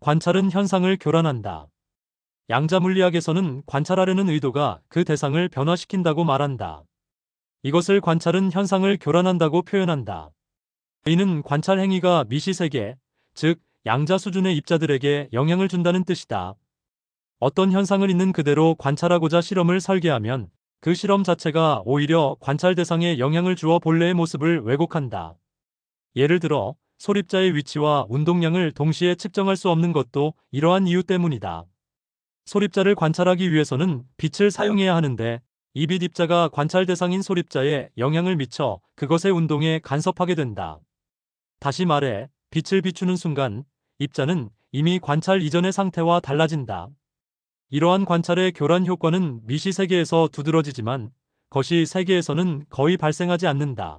관찰은 현상을 교란한다. 양자물리학에서는 관찰하려는 의도가 그 대상을 변화시킨다고 말한다. 이것을 관찰은 현상을 교란한다고 표현한다. 이는 관찰 행위가 미시세계, 즉 양자 수준의 입자들에게 영향을 준다는 뜻이다. 어떤 현상을 있는 그대로 관찰하고자 실험을 설계하면 그 실험 자체가 오히려 관찰 대상에 영향을 주어 본래의 모습을 왜곡한다. 예를 들어 소립자의 위치와 운동량을 동시에 측정할 수 없는 것도 이러한 이유 때문이다. 소립자를 관찰하기 위해서는 빛을 사용해야 하는데 이 빛 입자가 관찰 대상인 소립자에 영향을 미쳐 그것의 운동에 간섭하게 된다. 다시 말해 빛을 비추는 순간 입자는 이미 관찰 이전의 상태와 달라진다. 이러한 관찰의 교란 효과는 미시 세계에서 두드러지지만 거시 세계에서는 거의 발생하지 않는다.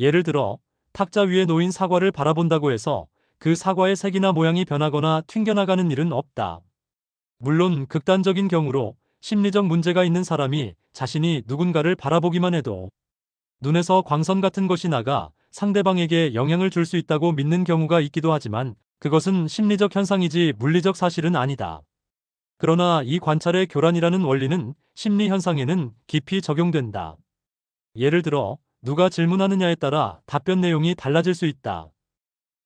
예를 들어 탁자 위에 놓인 사과를 바라본다고 해서 그 사과의 색이나 모양이 변하거나 튕겨나가는 일은 없다. 물론 극단적인 경우로 심리적 문제가 있는 사람이 자신이 누군가를 바라보기만 해도 눈에서 광선 같은 것이 나가 상대방에게 영향을 줄 수 있다고 믿는 경우가 있기도 하지만 그것은 심리적 현상이지 물리적 사실은 아니다. 그러나 이 관찰의 교란이라는 원리는 심리 현상에는 깊이 적용된다. 예를 들어 누가 질문하느냐에 따라 답변 내용이 달라질 수 있다.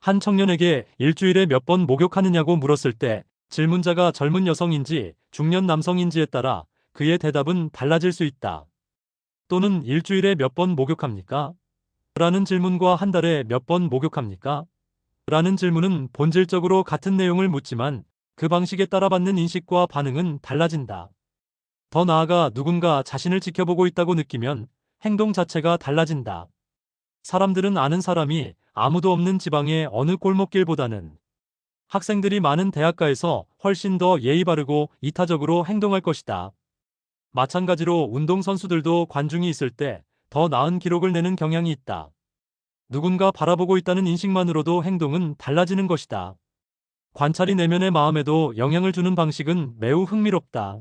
한 청년에게 일주일에 몇 번 목욕하느냐고 물었을 때 질문자가 젊은 여성인지 중년 남성인지에 따라 그의 대답은 달라질 수 있다. 또는 일주일에 몇 번 목욕합니까? 라는 질문과 한 달에 몇 번 목욕합니까? 라는 질문은 본질적으로 같은 내용을 묻지만 그 방식에 따라 받는 인식과 반응은 달라진다. 더 나아가 누군가 자신을 지켜보고 있다고 느끼면 행동 자체가 달라진다. 사람들은 아는 사람이 아무도 없는 지방의 어느 골목길보다는 학생들이 많은 대학가에서 훨씬 더 예의 바르고 이타적으로 행동할 것이다. 마찬가지로 운동선수들도 관중이 있을 때 더 나은 기록을 내는 경향이 있다. 누군가 바라보고 있다는 인식만으로도 행동은 달라지는 것이다. 관찰이 내면의 마음에도 영향을 주는 방식은 매우 흥미롭다.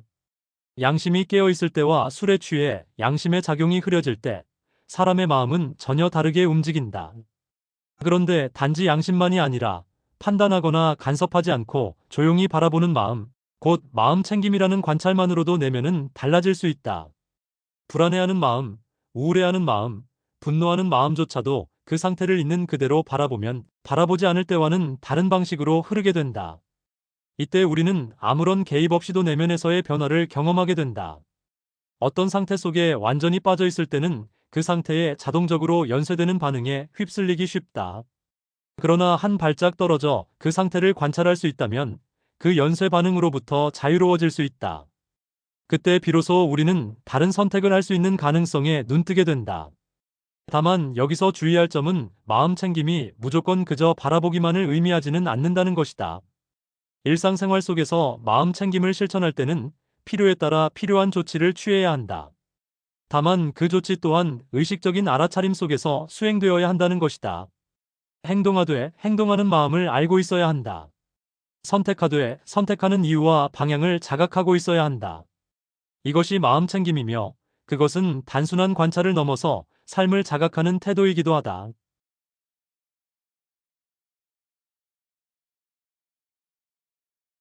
양심이 깨어 있을 때와 술에 취해 양심의 작용이 흐려질 때 사람의 마음은 전혀 다르게 움직인다. 그런데 단지 양심만이 아니라 판단하거나 간섭하지 않고 조용히 바라보는 마음, 곧 마음 챙김이라는 관찰만으로도 내면은 달라질 수 있다. 불안해하는 마음, 우울해하는 마음, 분노하는 마음조차도 그 상태를 있는 그대로 바라보면 바라보지 않을 때와는 다른 방식으로 흐르게 된다. 이때 우리는 아무런 개입 없이도 내면에서의 변화를 경험하게 된다. 어떤 상태 속에 완전히 빠져 있을 때는 그 상태에 자동적으로 연쇄되는 반응에 휩쓸리기 쉽다. 그러나 한 발짝 떨어져 그 상태를 관찰할 수 있다면 그 연쇄 반응으로부터 자유로워질 수 있다. 그때 비로소 우리는 다른 선택을 할 수 있는 가능성에 눈뜨게 된다. 다만 여기서 주의할 점은 마음 챙김이 무조건 그저 바라보기만을 의미하지는 않는다는 것이다. 일상생활 속에서 마음 챙김을 실천할 때는 필요에 따라 필요한 조치를 취해야 한다. 다만 그 조치 또한 의식적인 알아차림 속에서 수행되어야 한다는 것이다. 행동하되 행동하는 마음을 알고 있어야 한다. 선택하되 선택하는 이유와 방향을 자각하고 있어야 한다. 이것이 마음 챙김이며 그것은 단순한 관찰을 넘어서 삶을 자각하는 태도이기도 하다.